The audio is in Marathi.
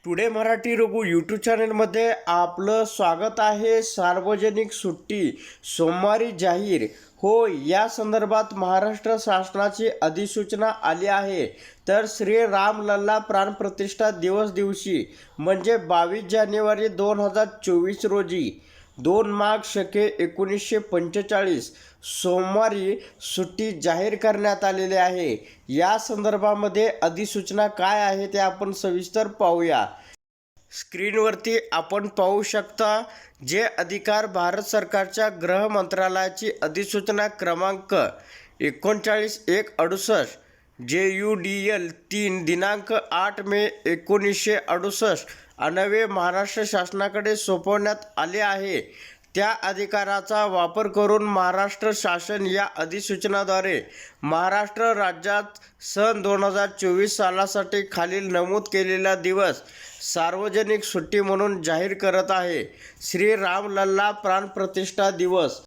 टुडे मराठी रघु यूट्यूब चॅनलमध्ये आपलं स्वागत आहे. सार्वजनिक सुट्टी सोमवारी जाहीर हो, या संदर्भात महाराष्ट्र शासनाची अधिसूचना आली आहे. तर श्री रामलल्ला प्राणप्रतिष्ठा दिवस दिवशी म्हणजे 22 जानेवारी 2024 रोजी 2 माघ शके 1945 सोमवारी सुट्टी जाहीर करण्यात आलेली आहे. या संदर्भामध्ये अधिसूचना काय आहे ते आपण सविस्तर पाहूया. स्क्रीनवरती आपण पाहू शकता जे अधिकार भारत सरकारच्या गृह मंत्रालयाची अधिसूचना क्रमांक 39/168 JUDL 3 दिनांक 8 मे 1968 अन्वये महाराष्ट्र शासनाकडे सोपवण्यात आले आहे. त्या अधिकाराचा वापर करून महाराष्ट्र शासन या अधिसूचनाद्वारे महाराष्ट्र राज्यात सन 2024 सालासाठी खालील नमूद केलेला दिवस सार्वजनिक सुट्टी म्हणून जाहीर करत आहे. श्री रामलल्ला प्राणप्रतिष्ठा दिवस.